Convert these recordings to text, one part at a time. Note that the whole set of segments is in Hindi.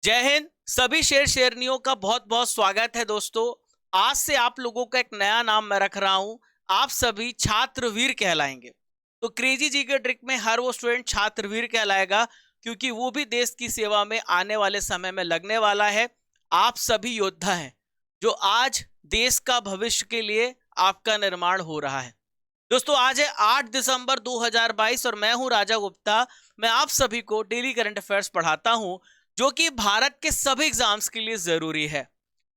जय हिंद। सभी शेरनियों का बहुत बहुत स्वागत है दोस्तों। आज से आप लोगों का एक नया नाम मैं रख रहा हूं। आप सभी छात्रवीर कहलाएंगे। तो क्रेजी जी के ट्रिक में हर वो स्टूडेंट छात्रवीर कहलाएगा, क्योंकि वो भी देश की सेवा में आने वाले समय में लगने वाला है। आप सभी योद्धा हैं जो आज देश का भविष्य के लिए आपका निर्माण हो रहा है। दोस्तों, आज है 8 दिसंबर 2022 और मैं हूं राजा गुप्ता। मैं आप सभी को डेली करंट अफेयर्स पढ़ाता हूं, जो कि भारत के सभी एग्जाम्स के लिए जरूरी है।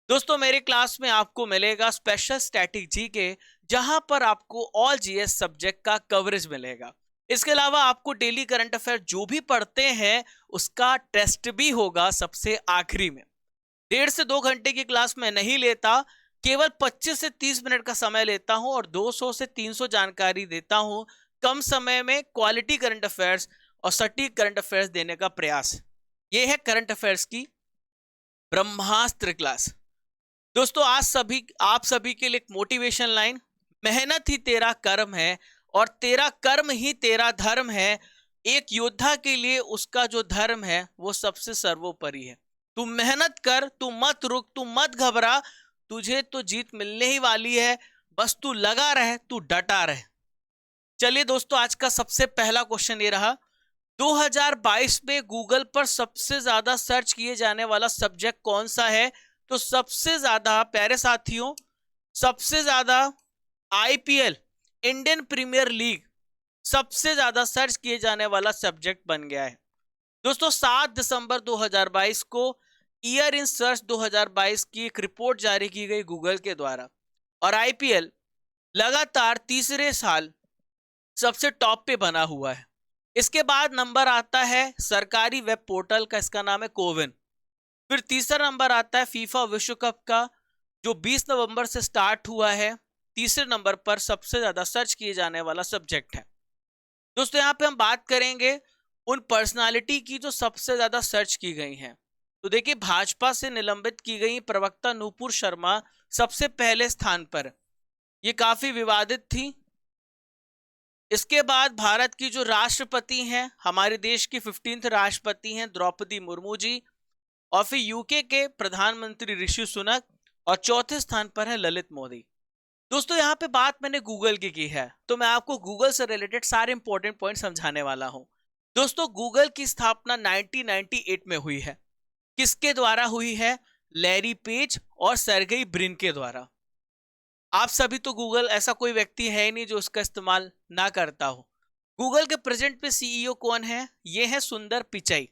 दोस्तों, मेरे क्लास में आपको मिलेगा स्पेशल स्टैटिक जीके, जहां पर आपको ऑल जीएस सब्जेक्ट का कवरेज मिलेगा। इसके अलावा आपको डेली करंट अफेयर जो भी पढ़ते हैं उसका टेस्ट भी होगा सबसे आखिरी में। 1.5 से 2 घंटे की क्लास में नहीं लेता, केवल 25 से 30 मिनट का समय लेता हूं और 200 से 300 जानकारी देता हूं। कम समय में क्वालिटी करंट अफेयर्स और सटीक करंट अफेयर्स देने का प्रयास। यह है करंट अफेयर्स की ब्रह्मास्त्र क्लास। दोस्तों, आज आप सभी के लिए एक मोटिवेशन लाइन। मेहनत ही तेरा कर्म है और तेरा कर्म ही तेरा धर्म है। एक योद्धा के लिए उसका जो धर्म है वो सबसे सर्वोपरि है। तू मेहनत कर, तू मत रुक, तू मत घबरा। तुझे तो जीत मिलने ही वाली है। बस तू लगा रहे, तू डटा रहे। चलिए दोस्तों, आज का सबसे पहला क्वेश्चन ये रहा। 2022 में गूगल पर सबसे ज्यादा सर्च किए जाने वाला सब्जेक्ट कौन सा है? तो सबसे ज्यादा, प्यारे साथियों, सबसे ज्यादा आईपीएल, इंडियन प्रीमियर लीग, सबसे ज्यादा सर्च किए जाने वाला सब्जेक्ट बन गया है। दोस्तों, 7 दिसंबर 2022 को ईयर इन सर्च 2022 की एक रिपोर्ट जारी की गई गूगल के द्वारा, और आईपीएल लगातार तीसरे साल सबसे टॉप पे बना हुआ है। इसके बाद नंबर आता है सरकारी वेब पोर्टल का, इसका नाम है कोविन। फिर तीसरा नंबर आता है फीफा विश्व कप का, जो 20 नवंबर से स्टार्ट हुआ है। तीसरे नंबर पर सबसे ज्यादा सर्च किए जाने वाला सब्जेक्ट है। दोस्तों, यहाँ पे हम बात करेंगे उन पर्सनालिटी की जो सबसे ज्यादा सर्च की गई हैं। तो देखिए, भाजपा से निलंबित की गई प्रवक्ता नूपुर शर्मा सबसे पहले स्थान पर। ये काफी विवादित थी। इसके बाद भारत की जो राष्ट्रपति हैं, हमारे देश की 15th राष्ट्रपति हैं द्रौपदी मुर्मू जी। और फिर यूके के प्रधानमंत्री ऋषि सुनक। और चौथे स्थान पर है ललित मोदी। दोस्तों, यहाँ पे बात मैंने गूगल की है, तो मैं आपको गूगल से रिलेटेड सारे इंपॉर्टेंट पॉइंट समझाने वाला हूं। दोस्तों, गूगल की स्थापना 1998 में हुई है। किसके द्वारा हुई है? लैरी पेज और सर्गेई ब्रिन के द्वारा। आप सभी तो गूगल, ऐसा कोई व्यक्ति है ही नहीं जो उसका इस्तेमाल ना करता हो। गूगल के प्रेजेंट पे सीईओ कौन है? ये है सुंदर पिचाई।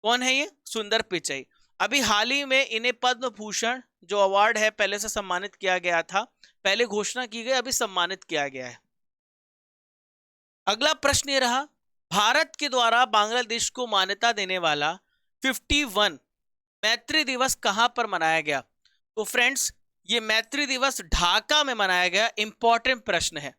कौन है ये? सुंदर पिचाई। अभी हाल ही में इन्हें पद्म भूषण जो अवार्ड है पहले से सम्मानित किया गया था। पहले घोषणा की गई, अभी सम्मानित किया गया है। अगला प्रश्न ये रहा, भारत के द्वारा बांग्लादेश को मान्यता देने वाला 51 मैत्री दिवस कहां पर मनाया गया? तो फ्रेंड्स, ये मैत्री दिवस ढाका में मनाया गया। इंपॉर्टेंट प्रश्न है।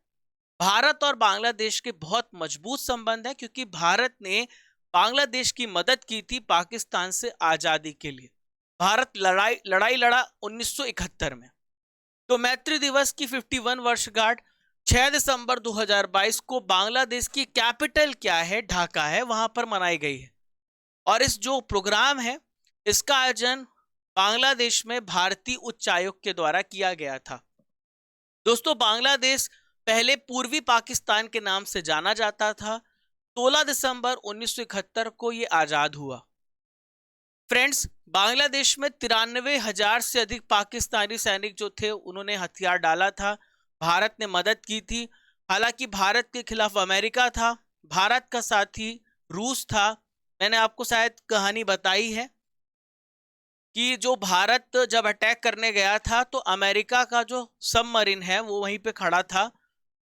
भारत और बांग्लादेश के बहुत मजबूत संबंध है, क्योंकि भारत ने बांग्लादेश की मदद की थी पाकिस्तान से आजादी के लिए। भारत लड़ाई लड़ा 1971 में। तो मैत्री दिवस की 51 वर्षगांठ 6 दिसंबर 2022 को बांग्लादेश की कैपिटल क्या है, ढाका है, वहां पर मनाई गई है। और इस जो प्रोग्राम है, इसका आयोजन बांग्लादेश में भारतीय उच्चायोग के द्वारा किया गया था। दोस्तों, बांग्लादेश पहले पूर्वी पाकिस्तान के नाम से जाना जाता था। 16 दिसंबर 1971 को यह आजाद हुआ। फ्रेंड्स, बांग्लादेश में 93,000 से अधिक पाकिस्तानी सैनिक जो थे, उन्होंने हथियार डाला था। भारत ने मदद की थी। हालांकि भारत के खिलाफ अमेरिका था, भारत का साथी रूस था। मैंने आपको शायद कहानी बताई है कि जो भारत जब अटैक करने गया था, तो अमेरिका का जो सबमरीन है वो वहीं पे खड़ा था।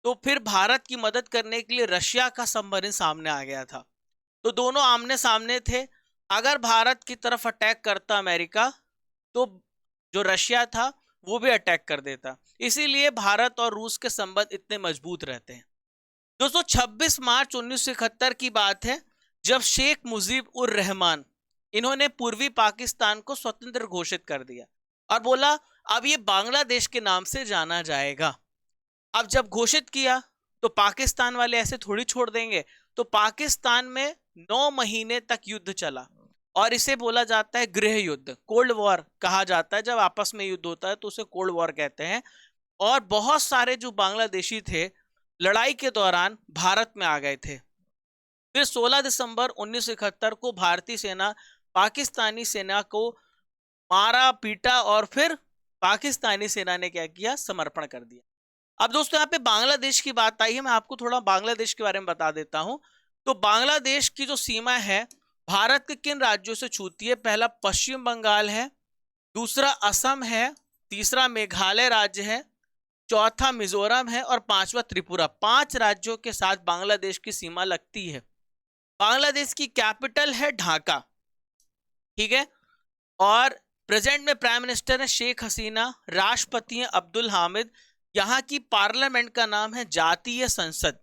तो फिर भारत की मदद करने के लिए रशिया का सबमरीन सामने आ गया था। तो दोनों आमने सामने थे। अगर भारत की तरफ अटैक करता अमेरिका, तो जो रशिया था वो भी अटैक कर देता। इसीलिए भारत और रूस के संबंध इतने मजबूत रहते हैं। दोस्तों, 26 मार्च 1971 की बात है, जब शेख मुजीब उर रहमान, इन्होंने पूर्वी पाकिस्तान को स्वतंत्र घोषित कर दिया और बोला अब ये बांग्लादेश के नाम से जाना जाएगा। अब जब घोषित किया तो पाकिस्तान वाले ऐसे थोड़ी छोड़ देंगे। तो पाकिस्तान में 9 महीने तक युद्ध चला। और इसे बोला जाता है गृह युद्ध, कोल्ड वॉर कहा जाता है। जब आपस में युद्ध होता है तो उसे कोल्ड वॉर कहते हैं। और बहुत सारे जो बांग्लादेशी थे लड़ाई के दौरान भारत में आ गए थे। फिर 16 दिसंबर 1971 को भारतीय सेना पाकिस्तानी सेना को मारा पीटा और फिर पाकिस्तानी सेना ने क्या किया, समर्पण कर दिया। अब दोस्तों यहाँ पे बांग्लादेश की बात आई है, मैं आपको थोड़ा बांग्लादेश के बारे में बता देता हूं। तो बांग्लादेश की जो सीमा है भारत के किन राज्यों से छूती है? पहला पश्चिम बंगाल है, दूसरा असम है, तीसरा मेघालय राज्य है, चौथा मिजोरम है और पांचवा त्रिपुरा। 5 राज्यों के साथ बांग्लादेश की सीमा लगती है। बांग्लादेश की कैपिटल है ढाका, ठीक है। और प्रेजेंट में प्राइम मिनिस्टर है शेख हसीना, राष्ट्रपति है अब्दुल हामिद। यहाँ की पार्लियामेंट का नाम है जातीय संसद।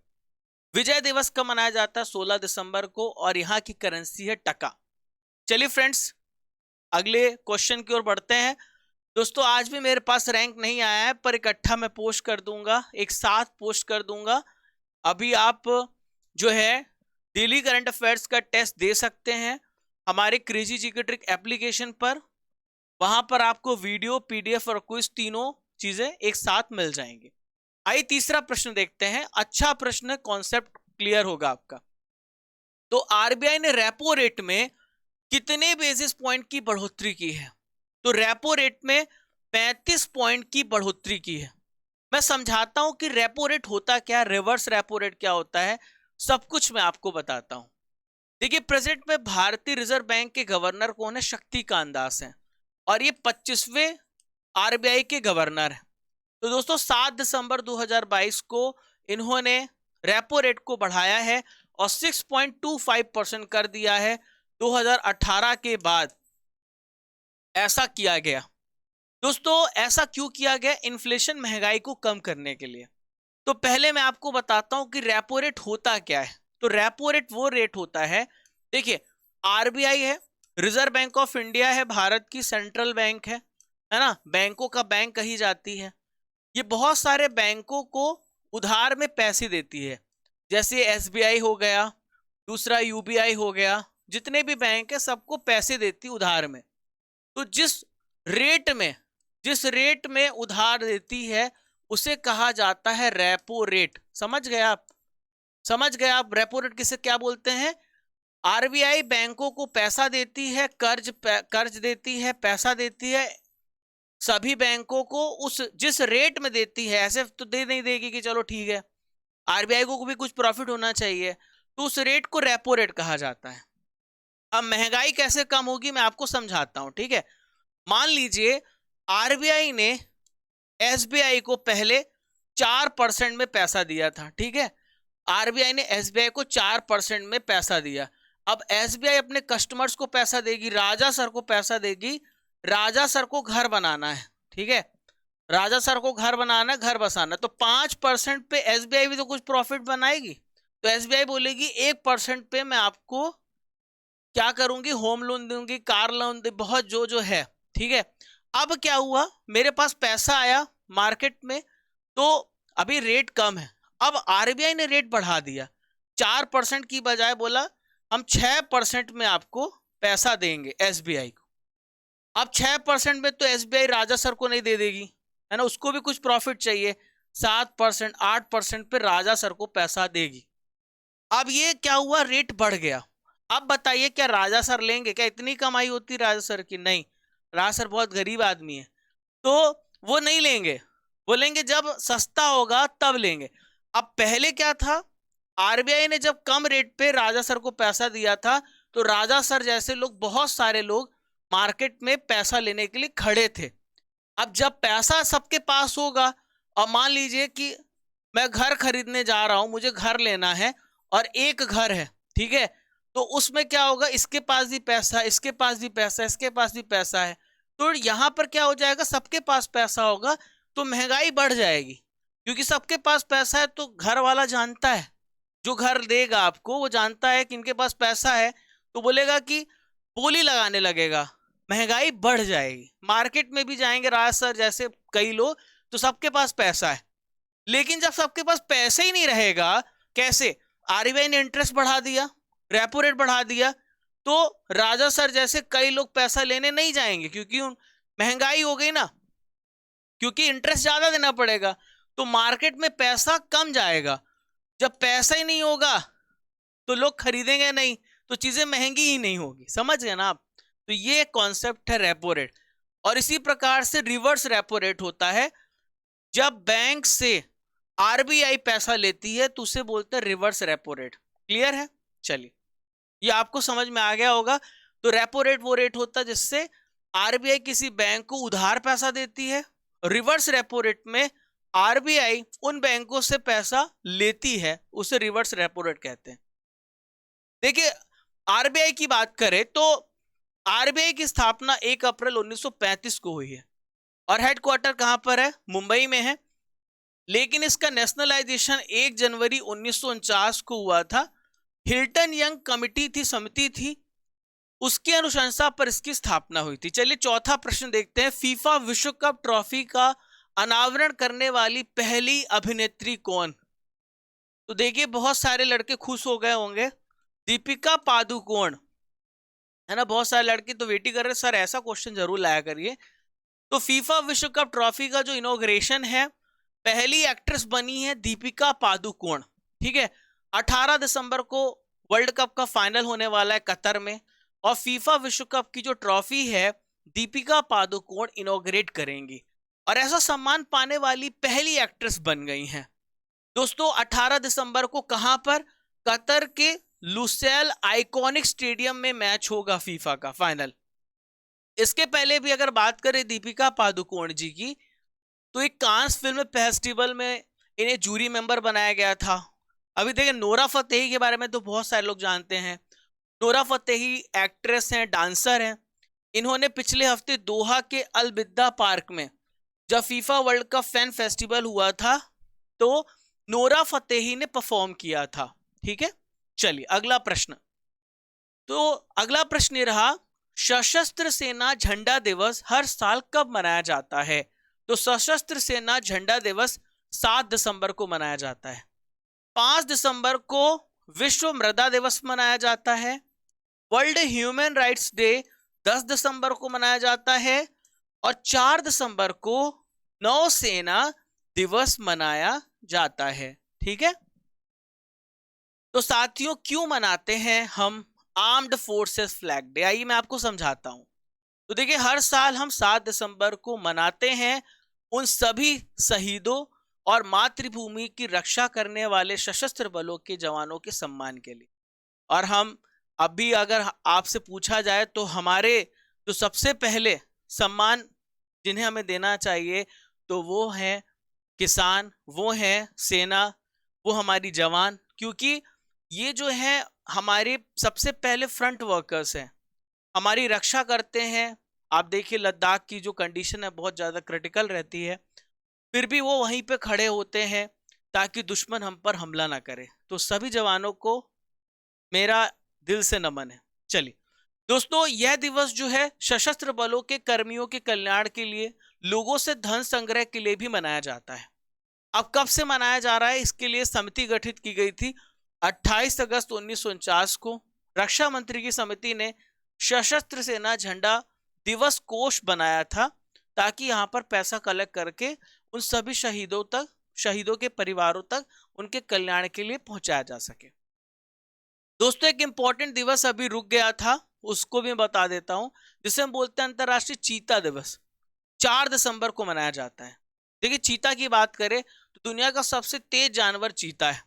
विजय दिवस कब मनाया जाता है? 16 दिसंबर को। और यहाँ की करेंसी है टका। चलिए फ्रेंड्स, अगले क्वेश्चन की ओर बढ़ते हैं। दोस्तों आज भी मेरे पास रैंक नहीं आया है, पर इकट्ठा मैं पोस्ट कर दूंगा, एक साथ पोस्ट कर दूंगा। अभी आप जो है डेली करंट अफेयर्स का टेस्ट दे सकते हैं हमारे क्रेजी जीके ट्रिक एप्लीकेशन पर। वहां पर आपको वीडियो, पीडीएफ और क्विज तीनों चीजें एक साथ मिल जाएंगे। आइए तीसरा प्रश्न देखते हैं। अच्छा प्रश्न, कॉन्सेप्ट क्लियर होगा आपका। तो आरबीआई ने रेपो रेट में कितने बेसिस पॉइंट की बढ़ोतरी की है? तो रेपो रेट में 35 पॉइंट की बढ़ोतरी की है। मैं समझाता हूं कि रेपो रेट होता क्या, रिवर्स रेपो रेट क्या होता है, सब कुछ मैं आपको बताता हूं। देखिए प्रेजेंट में भारतीय रिजर्व बैंक के गवर्नर कौन है? शक्तिकांत दास है और ये 25वें आरबीआई के गवर्नर है। तो दोस्तों 7 दिसंबर 2022 को इन्होंने रेपो रेट को बढ़ाया है और 6.25% कर दिया है। 2018 के बाद ऐसा किया गया। दोस्तों ऐसा क्यों किया गया? इन्फ्लेशन, महंगाई को कम करने के लिए। तो पहले मैं आपको बताता हूं कि रेपो रेट होता क्या है। तो रेपो रेट वो रेट होता है, देखिए आरबीआई है, रिजर्व बैंक ऑफ इंडिया है, भारत की सेंट्रल बैंक है ना, बैंकों का बैंक कही जाती है। ये बहुत सारे बैंकों को उधार में पैसे देती है, जैसे एसबीआई हो गया, दूसरा यूबीआई हो गया, जितने भी बैंक है सबको पैसे देती उधार में। तो जिस रेट में उधार देती है उसे कहा जाता है रेपो रेट। समझ गए आप? रेपो रेट किसे क्या बोलते हैं? आरबीआई बैंकों को पैसा देती है, कर्ज देती है, पैसा देती है सभी बैंकों को, उस जिस रेट में देती है। ऐसे तो दे नहीं देगी कि चलो ठीक है, आरबीआई को भी कुछ प्रॉफिट होना चाहिए, तो उस रेट को रेपो रेट कहा जाता है। अब महंगाई कैसे कम होगी मैं आपको समझाता हूं, ठीक है। मान लीजिए आरबीआई ने एसबीआई को पहले 4% में पैसा दिया था, ठीक है। आरबीआई ने एसबीआई को 4% में पैसा दिया। अब एसबीआई अपने कस्टमर्स को पैसा देगी, राजा सर को पैसा देगी। राजा सर को घर बनाना है, ठीक है, राजा सर को घर बनाना, घर बसाना। तो 5% पे एसबीआई भी तो कुछ प्रॉफिट बनाएगी। तो एसबीआई बोलेगी 1% पे मैं आपको क्या करूंगी, होम लोन दूंगी, कार लोन दे, बहुत जो है, ठीक है। अब क्या हुआ, मेरे पास पैसा आया मार्केट में, तो अभी रेट कम है। अब आरबीआई ने रेट बढ़ा दिया, 4% की बजाय बोला हम 6% में आपको पैसा देंगे एसबीआई को। अब 6% में तो एसबीआई राजा सर को नहीं दे देगी, है ना, उसको भी कुछ प्रॉफिट चाहिए। 7%, 8% पे राजा सर को पैसा देगी। अब ये क्या हुआ, रेट बढ़ गया। अब बताइए क्या राजा सर लेंगे? क्या इतनी कमाई होती राजा सर की? नहीं, राजा सर बहुत गरीब आदमी है, तो वो नहीं लेंगे। वो लेंगे जब सस्ता होगा तब लेंगे। अब पहले क्या था, आरबीआई ने जब कम रेट पे राजा सर को पैसा दिया था, तो राजा सर जैसे लोग, बहुत सारे लोग मार्केट में पैसा लेने के लिए खड़े थे। अब जब पैसा सबके पास होगा, और मान लीजिए कि मैं घर खरीदने जा रहा हूं, मुझे घर लेना है और एक घर है, ठीक है, तो उसमें क्या होगा, इसके पास भी पैसा, इसके पास भी पैसा, इसके पास भी पैसा है, तो यहां पर क्या हो जाएगा, सबके पास पैसा होगा, तो महंगाई बढ़ जाएगी। क्योंकि सबके पास पैसा है तो घर वाला जानता है, जो घर देगा आपको वो जानता है कि इनके पास पैसा है, तो बोलेगा कि बोली लगाने लगेगा, महंगाई बढ़ जाएगी। मार्केट में भी जाएंगे राज सर जैसे कई लोग, तो सबके पास पैसा है। लेकिन जब सबके पास पैसे ही नहीं रहेगा, कैसे? आरबीआई ने इंटरेस्ट बढ़ा दिया, रेपो रेट बढ़ा दिया, तो राजा सर जैसे कई लोग पैसा लेने नहीं जाएंगे, क्योंकि महंगाई हो गई ना, क्योंकि इंटरेस्ट ज्यादा देना पड़ेगा, तो मार्केट में पैसा कम जाएगा। जब पैसा ही नहीं होगा तो लोग खरीदेंगे नहीं, तो चीजें महंगी ही नहीं होगी। समझ गए ना आप? तो ये कॉन्सेप्ट है रेपो रेट। और इसी प्रकार से रिवर्स रेपो रेट होता है, जब बैंक से आरबीआई पैसा लेती है तो उसे बोलते हैं रिवर्स रेपो रेट। क्लियर है? चलिए, ये आपको समझ में आ गया होगा। तो रेपो रेट वो रेट होता है जिससे आरबीआई किसी बैंक को उधार पैसा देती है, रिवर्स रेपो रेट में आरबीआई उन बैंकों से पैसा लेती है, उसे रिवर्स रेपो रेट कहते हैं। देखिए, आरबीआई की बात करें तो आरबीआई की स्थापना 1 अप्रैल 1935 को हुई है और हेडक्वार्टर कहां पर है? मुंबई में है। लेकिन इसका नेशनलाइजेशन 1 जनवरी 1949 को हुआ था। हिल्टन यंग कमिटी थी, समिति थी, उसकी अनुशंसा पर इसकी स्थापना हुई थी। चलिए चौथा प्रश्न देखते हैं। फीफा विश्व कप ट्रॉफी का अनावरण करने वाली पहली अभिनेत्री कौन? तो देखिए, बहुत सारे लड़के खुश हो गए होंगे, दीपिका पादुकोण, है ना। बहुत सारे लड़के तो वेट ही कर रहे, सर ऐसा क्वेश्चन जरूर लाया करिए। तो फीफा विश्व कप ट्रॉफी का जो इनॉग्रेशन है, पहली एक्ट्रेस बनी है दीपिका पादुकोण। ठीक है, 18 दिसंबर को वर्ल्ड कप का फाइनल होने वाला है कतर में, और फीफा विश्व कप की जो ट्रॉफी है दीपिका पादुकोण इनॉग्रेट करेंगी, और ऐसा सम्मान पाने वाली पहली एक्ट्रेस बन गई हैं। दोस्तों 18 दिसंबर को कहां पर? कतर के लुसेल आइकॉनिक स्टेडियम में मैच होगा फीफा का फाइनल। इसके पहले भी अगर बात करें दीपिका पादुकोण जी की, तो एक कांस फिल्म फेस्टिवल में इन्हें जूरी मेंबर बनाया गया था। अभी देखिए, नोरा फतेही के बारे में तो बहुत सारे लोग जानते हैं। नोरा फतेही एक्ट्रेस हैं, डांसर हैं। इन्होंने पिछले हफ्ते दोहा के अलबिदा पार्क में जब FIFA world cup fan festival हुआ था, तो नोरा फतेही ने परफॉर्म किया था। ठीक है, चलिए अगला प्रश्न। तो अगला प्रश्न ये रहा, सशस्त्र सेना झंडा दिवस हर साल कब मनाया जाता है? तो सशस्त्र सेना झंडा दिवस 7 दिसंबर को मनाया जाता है। 5 दिसंबर को विश्व मृदा दिवस मनाया जाता है। वर्ल्ड ह्यूमन राइट्स डे 10 दिसंबर को मनाया जाता है, और 4 दिसंबर को नौसेना दिवस मनाया जाता है। ठीक है, तो साथियों क्यों मनाते हैं हम आर्म्ड फोर्सेस फ्लैग डे? आइए मैं आपको समझाता हूं। तो देखिए, हर साल हम 7 दिसंबर को मनाते हैं उन सभी शहीदों और मातृभूमि की रक्षा करने वाले सशस्त्र बलों के जवानों के सम्मान के लिए। और हम अभी अगर आपसे पूछा जाए तो हमारे जो सबसे पहले सम्मान जिन्हें हमें देना चाहिए, तो वो है किसान, वो है सेना, वो हमारी जवान, क्योंकि ये जो है हमारे सबसे पहले फ्रंट वर्कर्स हैं, हमारी रक्षा करते हैं। आप देखिए, लद्दाख की जो कंडीशन है बहुत ज़्यादा क्रिटिकल रहती है, फिर भी वो वहीं पे खड़े होते हैं ताकि दुश्मन हम पर हमला ना करे। तो सभी जवानों को मेरा दिल से नमन है। चलिए दोस्तों, यह दिवस जो है सशस्त्र बलों के कर्मियों के कल्याण के लिए, लोगों से धन संग्रह के लिए भी मनाया जाता है। अब कब से मनाया जा रहा है, इसके लिए समिति गठित की गई थी 28 अगस्त 1949 को। रक्षा मंत्री की समिति ने सशस्त्र सेना झंडा दिवस कोष बनाया था, ताकि यहाँ पर पैसा कलेक्ट करके उन सभी शहीदों तक, शहीदों के परिवारों तक उनके कल्याण के लिए पहुंचाया जा सके। दोस्तों, एक इंपॉर्टेंट दिवस अभी रुक गया था, उसको भी मैं बता देता हूं, जिसे हम बोलते हैं अंतरराष्ट्रीय चीता दिवस। 4 दिसंबर को मनाया जाता है। देखिए, चीता की बात करें तो दुनिया का सबसे तेज जानवर चीता है,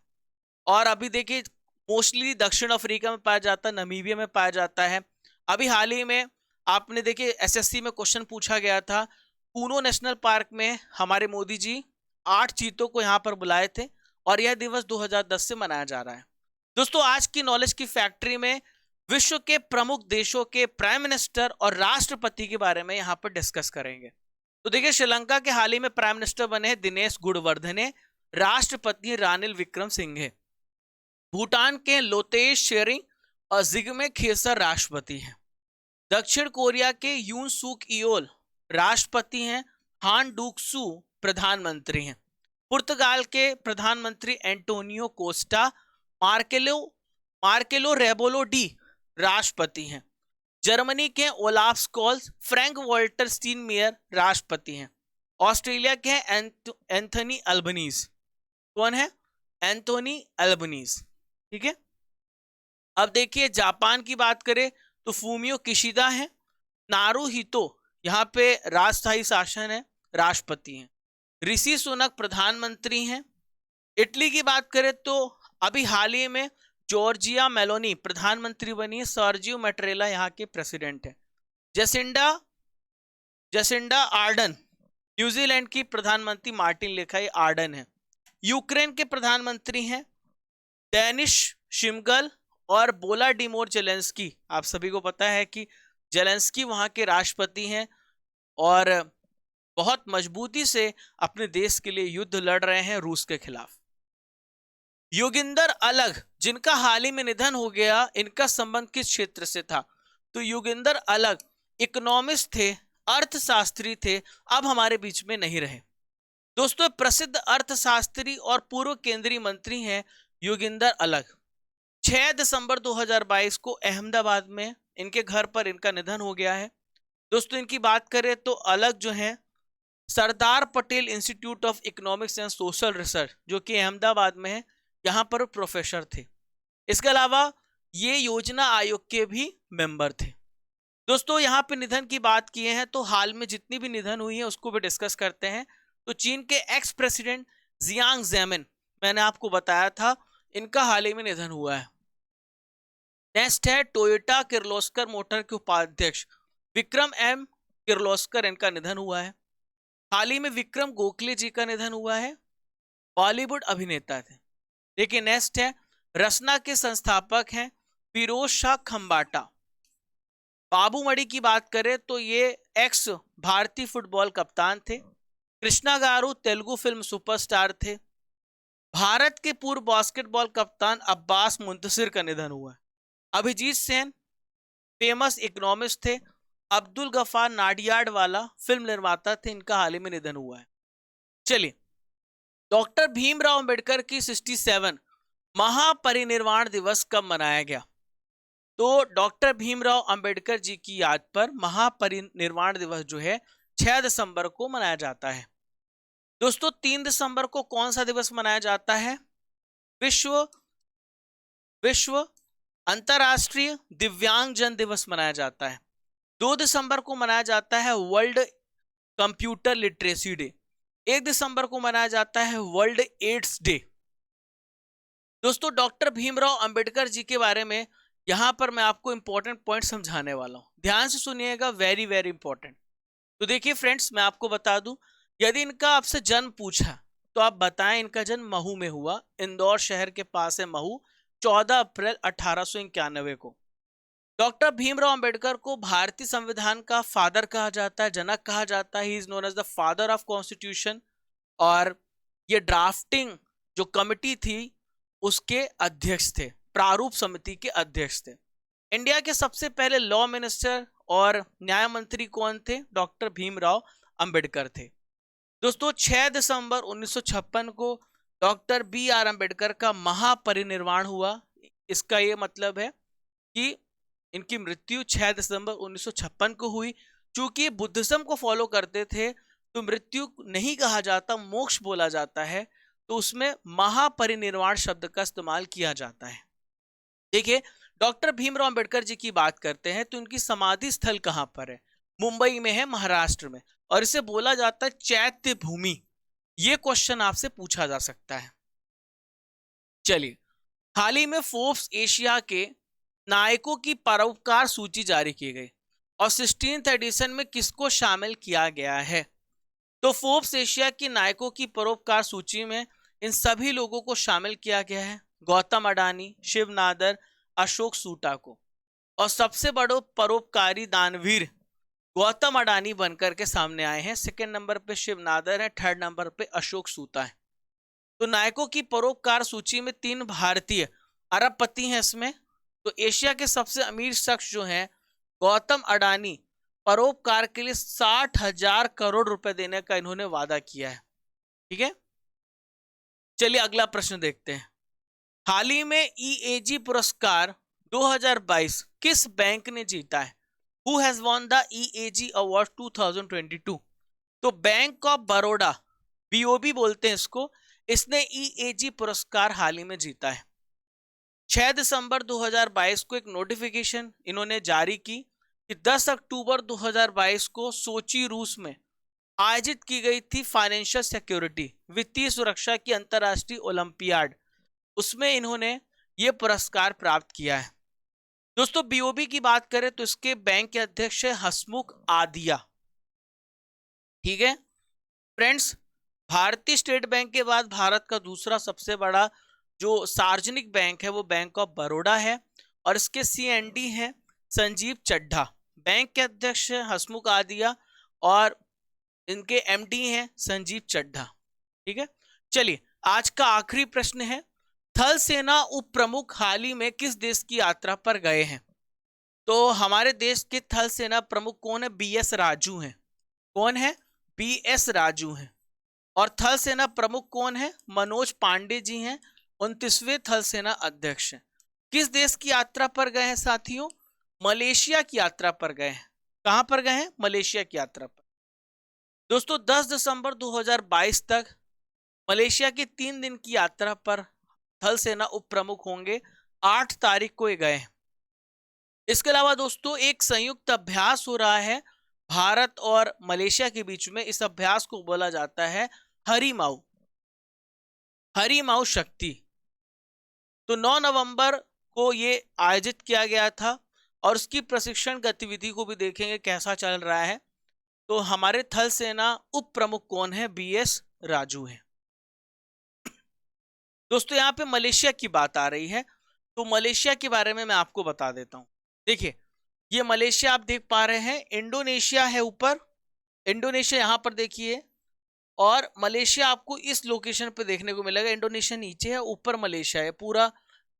और अभी देखिए मोस्टली दक्षिण अफ्रीका में पाया जाता है, नमीबिया में पाया जाता है। अभी हाल ही में आपने देखिए एसएससी में क्वेश्चन पूछा गया था, ऊनो नेशनल पार्क में हमारे मोदी जी 8 चीतों को यहाँ पर बुलाए थे, और यह दिवस 2010 से मनाया जा रहा है। दोस्तों, आज की नॉलेज की फैक्ट्री में विश्व के प्रमुख देशों के प्राइम मिनिस्टर और राष्ट्रपति के बारे में यहाँ पर डिस्कस करेंगे। तो देखिए, श्रीलंका के हाल ही में प्राइम मिनिस्टर बने हैं दिनेश गुणवर्धने, राष्ट्रपति रानिल विक्रमसिंघे। भूटान के लोते शेरिंग और जिग्मे खेसर राष्ट्रपति हैं। दक्षिण कोरिया के यून सूक इयोल राष्ट्रपति हैं। हान डूक सू प्रधानमंत्री हैं। पुर्तगाल के प्रधानमंत्री एंटोनियो कोस्टा मार्केलो रेबोलो डी राष्ट्रपति हैं। जर्मनी के ओलाफ स्कॉल्स, फ्रैंक वॉल्टर स्टीनमेयर राष्ट्रपति हैं। ऑस्ट्रेलिया के हैं एंथनी अल्बनीज। कौन है? Anthony Albanese. ठीक है। अब देखिए जापान की बात करें तो फूमियो किशिदा है। नारुहितो यहाँ पे राजशाही शासन है, राष्ट्रपति हैं। ऋषि सुनक प्रधानमंत्री हैं। इटली की बात करें तो अभी हाल ही में जॉर्जिया मेलोनी प्रधानमंत्री बनी है। सर्जियो मैट्रेला यहाँ के प्रेसिडेंट है। जेसिंडा आर्डन, न्यूजीलैंड की प्रधानमंत्री मार्टिन लेखाई आर्डन है। यूक्रेन के प्रधानमंत्री हैं डेनिस शिमगल और वोलोडिमीर जेलेंस्की। आप सभी को पता है कि जेलेंस्की वहां के राष्ट्रपति हैं और बहुत मजबूती से अपने देश के लिए युद्ध लड़ रहे हैं रूस के खिलाफ। योगिंदर अलग, जिनका हाल ही में निधन हो गया, इनका संबंध किस क्षेत्र से था? तो योगिंदर अलग इकोनॉमिस्ट थे, अर्थशास्त्री थे, अब हमारे बीच में नहीं रहे। दोस्तों प्रसिद्ध अर्थशास्त्री और पूर्व केंद्रीय मंत्री हैं योगिंदर अलग। 6 दिसंबर 2022 को अहमदाबाद में इनके घर पर इनका निधन हो गया है। दोस्तों इनकी बात करें तो अलग जो है Sardar Patel institute of economics and social research जो कि अहमदाबाद में है, यहाँ पर प्रोफेसर थे। इसके अलावा ये योजना आयोग के भी मेंबर थे। दोस्तों यहाँ पे निधन की बात किए हैं तो हाल में जितनी भी निधन हुई है उसको भी डिस्कस करते हैं। तो चीन के एक्स प्रेसिडेंट जियांग जेमिन, मैंने आपको बताया था, इनका हाल ही में निधन हुआ है। नेक्स्ट है टोयोटा किर्लोस्कर मोटर के उपाध्यक्ष विक्रम एम किर्लोस्कर, इनका निधन हुआ है। हाल ही में विक्रम गोखले जी का निधन हुआ है, बॉलीवुड अभिनेता थे। देखिए नेक्स्ट है रसना के संस्थापक हैं फिरोज शाह खंबाटा। बाबू मणि की बात करें तो ये एक्स भारतीय फुटबॉल कप्तान थे। कृष्णा गारू तेलुगु फिल्म सुपरस्टार थे। भारत के पूर्व बास्केटबॉल कप्तान अब्बास मुंतसिर का निधन हुआ है। अभिजीत सेन फेमस इकोनॉमिस्ट थे। अब्दुल गफार नाडियाडवाला फिल्म निर्माता थे, इनका हाल ही में निधन हुआ है। चलिए डॉक्टर भीमराव अंबेडकर की 67 महापरिनिर्वाण दिवस कब मनाया गया? तो डॉक्टर भीमराव अंबेडकर जी की याद पर महापरिनिर्वाण दिवस जो है 6 दिसंबर को मनाया जाता है। दोस्तों 3 दिसंबर को कौन सा दिवस मनाया जाता है? विश्व अंतरराष्ट्रीय दिव्यांगजन दिवस मनाया जाता है। 2 दिसंबर को मनाया जाता है वर्ल्ड कंप्यूटर लिटरेसी डे। 1 दिसंबर को मनाया जाता है वर्ल्ड एड्स डे। दोस्तों डॉक्टर भीमराव अंबेडकर जी के बारे में यहां पर मैं आपको इंपॉर्टेंट पॉइंट समझाने वाला हूं, ध्यान से सुनिएगा, वेरी वेरी इंपॉर्टेंट। तो देखिए फ्रेंड्स, मैं आपको बता दूं, यदि इनका आपसे जन्म पूछा तो आप बताएं इनका जन्म महू में हुआ, इंदौर शहर के पास है महू, 14 अप्रैल 1891 को। डॉक्टर भीमराव अंबेडकर को भारतीय संविधान का फादर कहा जाता है, जनक कहा जाता है। He is known as the father of constitution. और ये ड्राफ्टिंग जो कमिटी थी उसके अध्यक्ष थे, प्रारूप समिति के अध्यक्ष थे। इंडिया के सबसे पहले लॉ मिनिस्टर और न्याय मंत्री कौन थे? डॉक्टर भीमराव अंबेडकर थे। दोस्तों 6 दिसंबर 1956 को डॉक्टर बी आर अंबेडकर का महापरिनिर्वाण हुआ। इसका ये मतलब है कि इनकी मृत्यु 6 दिसंबर 1956 को हुई। चूंकि बुद्धिज्म को फॉलो करते थे तो मृत्यु नहीं कहा जाता, मोक्ष बोला जाता है, तो उसमें महापरिनिर्वाण शब्द का इस्तेमाल किया जाता है। देखिए डॉक्टर भीमराव अंबेडकर जी की बात करते हैं तो इनकी समाधि स्थल कहां पर है? मुंबई में है, महाराष्ट्र में, और इसे बोला जाता है चैत्य भूमि। यह क्वेश्चन आपसे पूछा जा सकता है। चलिए हाल ही में फोर्ब्स एशिया के नायकों की परोपकार सूची जारी की गई और 16th एडिशन में किसको शामिल किया गया है? तो फोर्ब्स एशिया की नायकों की परोपकार सूची में इन सभी लोगों को शामिल किया गया है, गौतम अडानी, शिव नादर, अशोक सूटा को। और सबसे बड़े परोपकारी दानवीर गौतम अडानी बनकर के सामने आए हैं। सेकंड नंबर पे शिव नादर है, थर्ड नंबर पे अशोक सूता है। तो नायकों की परोपकार सूची में 3 भारतीय अरबपति हैं इसमें। तो एशिया के सबसे अमीर शख्स जो हैं गौतम अडानी, परोपकार के लिए 60,000 करोड़ रुपए देने का इन्होंने वादा किया है। ठीक है, चलिए अगला प्रश्न देखते हैं। हाल ही में EAG पुरस्कार 2022 किस बैंक ने जीता है? Who has won the EAG Award 2022? तो बैंक ऑफ बड़ौदा, BOB बोलते हैं इसको, इसने EAG पुरस्कार हाल ही में जीता है। 6 दिसंबर 2022 को एक नोटिफिकेशन इन्होंने जारी की कि 10 अक्टूबर 2022 को सोची रूस में आयोजित की गई थी फाइनेंशियल सिक्योरिटी, वित्तीय सुरक्षा की अंतरराष्ट्रीय ओलंपियाड, उसमें इन्होंने ये पुरस्कार प्राप्त किया है। दोस्तों BOB की बात करें तो इसके बैंक के अध्यक्ष है हसमुख आदिया। ठीक है फ्रेंड्स, भारतीय स्टेट बैंक के बाद भारत का दूसरा सबसे बड़ा जो सार्वजनिक बैंक है वो बैंक ऑफ बड़ौदा है और इसके CMD हैं संजीव चड्ढा। बैंक के अध्यक्ष हसमुख आदिया और इनके MD हैं संजीव चड्ढा। ठीक है, चलिए आज का आखिरी प्रश्न है, थल सेना उप प्रमुख हाल ही में किस देश की यात्रा पर गए हैं? तो हमारे देश के थल सेना प्रमुख कौन है? BS राजू हैं। कौन है? BS राजू हैं। और थल सेना प्रमुख कौन है? मनोज पांडे जी हैं, 29वें थल सेना अध्यक्ष हैं। किस देश की यात्रा पर गए हैं साथियों? मलेशिया की यात्रा पर गए हैं। कहां पर गए हैं? मलेशिया की यात्रा पर। दोस्तों 10 दिसंबर 2022 तक मलेशिया की 3 दिन की यात्रा पर थल सेना उप प्रमुख होंगे। 8 तारीख को ये गए हैं। इसके अलावा दोस्तों एक संयुक्त अभ्यास हो रहा है भारत और मलेशिया के बीच में। इस अभ्यास को बोला जाता है हरिमाऊ, हरिमाऊ शक्ति। तो 9 नवंबर को ये आयोजित किया गया था और उसकी प्रशिक्षण गतिविधि को भी देखेंगे कैसा चल रहा है। तो हमारे थल सेना उप प्रमुख कौन है? BS राजू हैं। दोस्तों यहाँ पे मलेशिया की बात आ रही है तो मलेशिया के बारे में मैं आपको बता देता हूं। देखिए ये मलेशिया आप देख पा रहे हैं, इंडोनेशिया है ऊपर, इंडोनेशिया यहां पर देखिए, और मलेशिया आपको इस लोकेशन पे देखने को मिलेगा। इंडोनेशिया नीचे है, ऊपर मलेशिया है, पूरा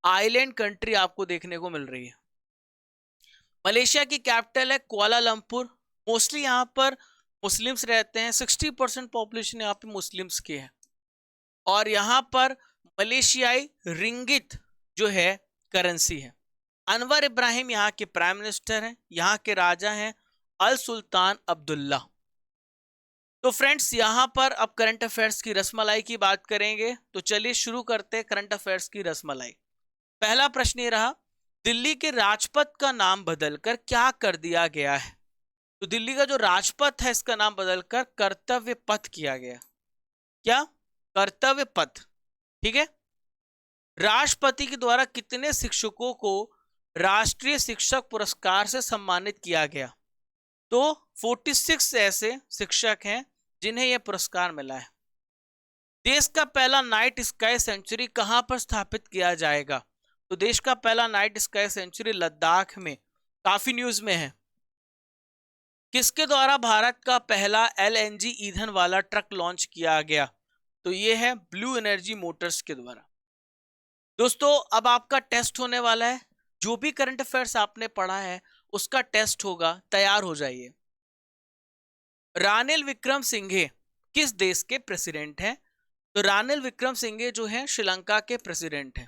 आइलैंड कंट्री आपको देखने को मिल रही है। मलेशिया की कैपिटल है कुआलालंपुर। मोस्टली यहाँ पर मुस्लिम्स रहते हैं, 60% पॉपुलेशन यहाँ पे मुस्लिम्स की है। और यहाँ पर मलेशियाई रिंगित जो है करेंसी है। अनवर इब्राहिम यहाँ के प्राइम मिनिस्टर हैं, यहाँ के राजा हैं अल सुल्तान अब्दुल्ला। तो फ्रेंड्स यहाँ पर अब करंट अफेयर्स की रसमलाई की बात करेंगे। तो चलिए शुरू करते हैं करंट अफेयर्स की रसमलाई। पहला प्रश्न ये रहा, दिल्ली के राजपथ का नाम बदलकर क्या कर दिया गया है? तो दिल्ली का जो राजपथ है इसका नाम बदलकर कर्तव्य पथ किया गया। क्या? कर्तव्य पथ। ठीक है। राष्ट्रपति के द्वारा कितने शिक्षकों को राष्ट्रीय शिक्षक पुरस्कार से सम्मानित किया गया? तो 46 ऐसे शिक्षक हैं जिन्हें यह पुरस्कार मिला है। देश का पहला नाइट स्काई सेंचुरी कहां पर स्थापित किया जाएगा? तो देश का पहला नाइट स्काई सेंचुरी लद्दाख में, काफी न्यूज में है। किसके द्वारा भारत का पहला LNG ईंधन वाला ट्रक लॉन्च किया गया? तो यह है ब्लू एनर्जी मोटर्स के द्वारा। दोस्तों अब आपका टेस्ट होने वाला है, जो भी करंट अफेयर्स आपने पढ़ा है उसका टेस्ट होगा, तैयार हो जाइए। रानिल विक्रमसिंघे किस देश के प्रेसिडेंट हैं? तो रानिल विक्रमसिंघे जो है श्रीलंका के प्रेसिडेंट हैं।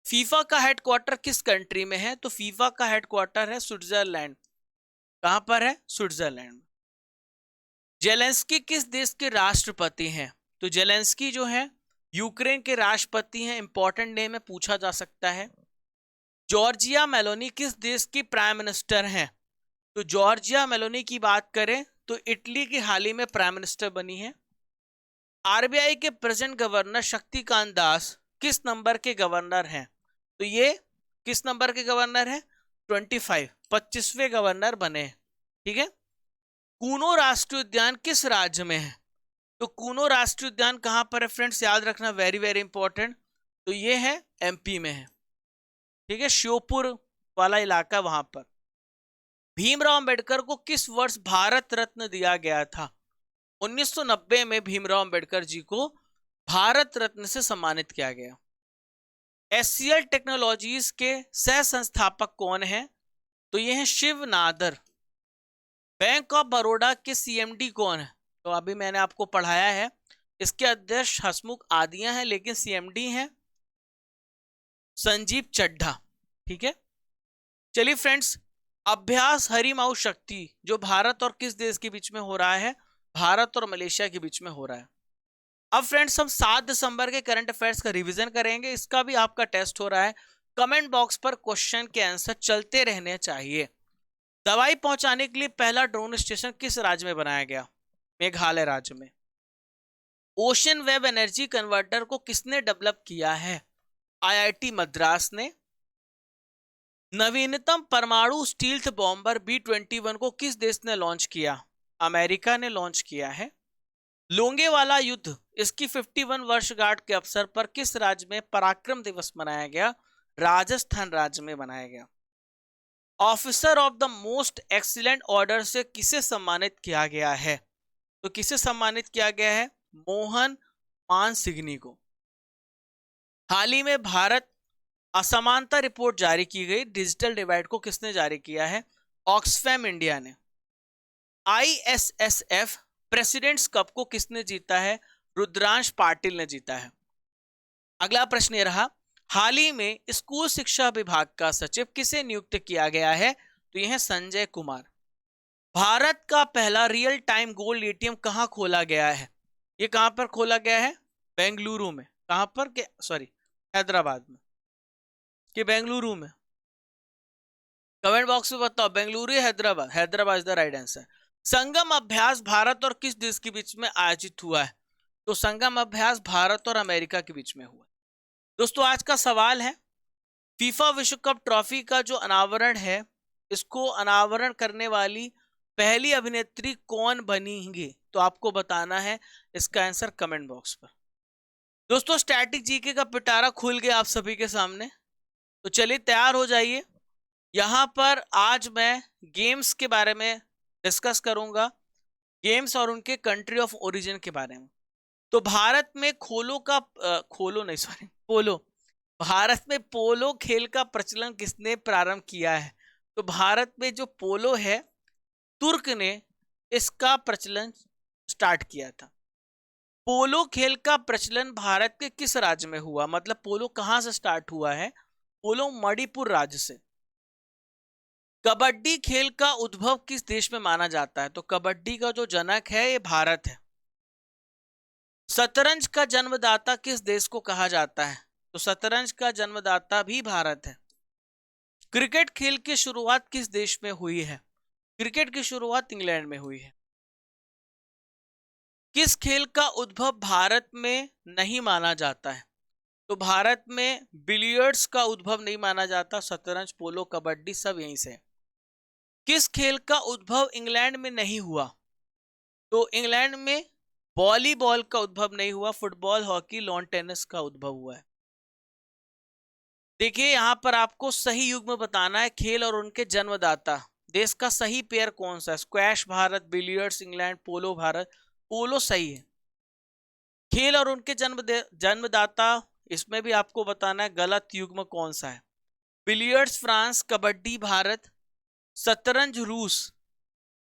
फीफा का हेडक्वार्टर किस कंट्री में है? तो फीफा का हेडक्वार्टर है स्विट्जरलैंड। कहां पर है? स्विट्जरलैंड। जेलेंस्की किस देश के राष्ट्रपति हैं? तो जेलेंस्की जो है यूक्रेन के राष्ट्रपति हैं। इंपॉर्टेंट नेम है, पूछा जा सकता है। जॉर्जिया मेलोनी किस देश की प्राइम मिनिस्टर हैं? तो जॉर्जिया मेलोनी की बात करें तो इटली की हाल ही में प्राइम मिनिस्टर बनी है। RBI के प्रेजेंट गवर्नर शक्तिकांत दास किस नंबर के गवर्नर हैं? तो ये किस नंबर के गवर्नर हैं? 25वें गवर्नर बने। ठीक है। कूनो राष्ट्रीय उद्यान किस राज्य में है? तो कूनो राष्ट्रीय उद्यान कहां पर है फ्रेंड्स? याद रखना, वेरी वेरी इंपॉर्टेंट। तो ये है MP में है। ठीक है, श्योपुर वाला इलाका वहां पर। भीमराव अंबेडकर को किस वर्ष भारत रत्न दिया गया था? 1990 में भीमराव अंबेडकर जी को भारत रत्न से सम्मानित किया गया। HCL टेक्नोलॉजीज के सह संस्थापक कौन है? तो ये है शिव नादर। बैंक ऑफ बड़ौदा के CMD कौन है? तो अभी मैंने आपको पढ़ाया है, इसके अध्यक्ष हसमुख आदिया हैं, लेकिन CMD हैं संजीव चड्ढा। ठीक है, चलिए फ्रेंड्स, अभ्यास हरिमाऊ शक्ति जो भारत और किस देश के बीच में हो रहा है? भारत और मलेशिया के बीच में हो रहा है। अब फ्रेंड्स हम 7 दिसंबर के करंट अफेयर्स का रिवीजन करेंगे, इसका भी आपका टेस्ट हो रहा है। कमेंट बॉक्स पर क्वेश्चन के आंसर चलते रहने चाहिए। दवाई पहुंचाने के लिए पहला ड्रोन स्टेशन किस राज्य में बनाया गया? मेघालय राज्य में। ओशन वेब एनर्जी कन्वर्टर को किसने डेवलप किया है? आईआईटी मद्रास ने। नवीनतम परमाणु स्टील्थ बॉम्बर B-21 को किस देश ने लॉन्च किया? अमेरिका ने लॉन्च किया है। लोंगेवाला युद्ध, इसकी 51 वर्षगांठ के अवसर पर किस राज्य में पराक्रम दिवस मनाया गया? राजस्थान राज्य में मनाया गया। Officer of the most excellent order से किसे सम्मानित किया गया है? तो किसे सम्मानित किया गया है? मोहन मानसिंघनी को। हाल ही में भारत असमानता रिपोर्ट जारी की गई, डिजिटल डिवाइड को किसने जारी किया है? ऑक्सफैम इंडिया ने। ISSF प्रेसिडेंट्स कप को किसने जीता है? रुद्रांश पाटिल ने जीता है। अगला प्रश्न ये रहा, हाल ही में स्कूल शिक्षा विभाग का सचिव किसे नियुक्त किया गया है? तो यह है संजय कुमार। भारत का पहला रियल टाइम गोल्ड ATM कहां खोला गया है? ये कहां पर खोला गया है? बेंगलुरु में। कहां पर के सॉरी हैदराबाद में कि बेंगलुरु में? कमेंट बॉक्स में बताओ, बेंगलुरु या Hyderabad? Hyderabad is the right answer. संगम अभ्यास भारत और किस देश के बीच में आयोजित हुआ है? तो संगम अभ्यास भारत और अमेरिका के बीच में हुआ। दोस्तों आज का सवाल है, फीफा विश्व कप ट्रॉफी का जो अनावरण है, इसको अनावरण करने वाली पहली अभिनेत्री कौन बनेंगी? तो आपको बताना है इसका आंसर कमेंट बॉक्स पर। दोस्तों स्टैटिक जीके का पिटारा खुल गया आप सभी के सामने, तो चलिए तैयार हो जाइए। यहां पर आज मैं गेम्स के बारे में डिस्कस करूंगा, गेम्स और उनके कंट्री ऑफ ओरिजिन के बारे में। तो भारत में पोलो, भारत में पोलो खेल का प्रचलन किसने प्रारंभ किया है? तो भारत में जो पोलो है, तुर्क ने इसका प्रचलन स्टार्ट किया था। पोलो खेल का प्रचलन भारत के किस राज्य में हुआ? मतलब पोलो कहां से स्टार्ट हुआ है? पोलो मणिपुर राज्य से। कबड्डी खेल का उद्भव किस देश में माना जाता है? तो कबड्डी का जो जनक है ये भारत है। शतरंज का जन्मदाता किस देश को कहा जाता है? तो शतरंज का जन्मदाता भी भारत है। क्रिकेट खेल की शुरुआत किस देश में हुई है? क्रिकेट की शुरुआत इंग्लैंड में हुई है। किस खेल का उद्भव भारत में नहीं माना जाता है? तो भारत में बिलियर्ड्स का उद्भव नहीं माना जाता, शतरंज, पोलो, कबड्डी सब यहीं से। किस खेल का उद्भव इंग्लैंड में नहीं हुआ? तो इंग्लैंड में वॉलीबॉल का उद्भव नहीं हुआ, फुटबॉल, हॉकी, लॉन टेनिस का उद्भव हुआ है। देखिए यहां पर आपको सही युग्म बताना है, खेल और उनके जन्मदाता। देश का सही पेयर कौन सा है? स्क्वैश भारत, बिलियर्ड्स इंग्लैंड, पोलो भारत। पोलो सही है। खेल और उनके जन्मदाता, इसमें भी आपको बताना है गलत युग्म कौन सा है। बिलियर्ड्स फ्रांस, कबड्डी भारत, शतरंज रूस।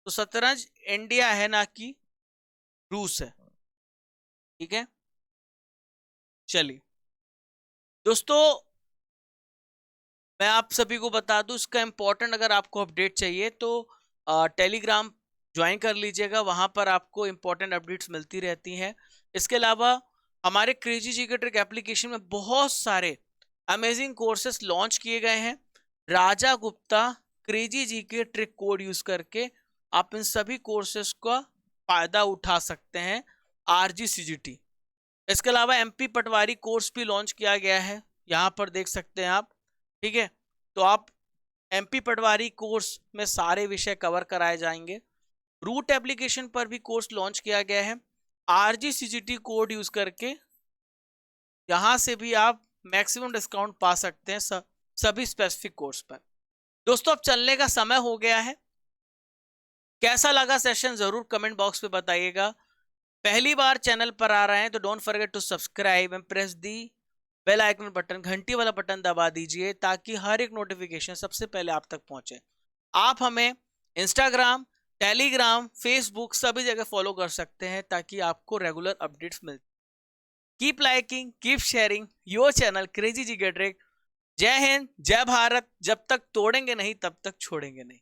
तो शतरंज इंडिया है ना कि रूस है। ठीक है, चलिए दोस्तों मैं आप सभी को बता दूं, इसका इंपॉर्टेंट अगर आपको अपडेट चाहिए तो टेलीग्राम ज्वाइन कर लीजिएगा, वहां पर आपको इंपॉर्टेंट अपडेट्स मिलती रहती हैं। इसके अलावा हमारे क्रेजी जीके ट्रिक एप्लीकेशन में बहुत सारे अमेजिंग कोर्सेस लॉन्च किए गए हैं। Raja Gupta crazy GK trick code use करके आप इन सभी कोर्सेस का फायदा उठा सकते हैं। RGCGT, इसके अलावा MP पटवारी कोर्स भी लॉन्च किया गया है, यहाँ पर देख सकते हैं आप। ठीक है, तो आप MP पटवारी कोर्स में सारे विषय कवर कराए जाएंगे। रूट एप्लीकेशन पर भी कोर्स लॉन्च किया गया है, RGCGT कोड यूज करके यहां से भी आप मैक्सिमम डिस्काउंट पा सकते हैं सभी स्पेसिफिक कोर्स पर। दोस्तों अब चलने का समय हो गया है। कैसा लगा सेशन जरूर कमेंट बॉक्स पे बताइएगा। पहली बार चैनल पर आ रहे हैं तो don't forget to subscribe and press the bell icon button, घंटी वाला बटन दबा दीजिए ताकि हर एक नोटिफिकेशन सबसे पहले आप तक पहुंचे। आप हमें इंस्टाग्राम, टेलीग्राम, फेसबुक सभी जगह फॉलो कर सकते हैं ताकि आपको रेगुलर अपडेट्स मिलते। Keep liking, keep sharing your channel crazy GK trick. जय हिंद, जय भारत। जब तक तोड़ेंगे नहीं तब तक छोड़ेंगे नहीं।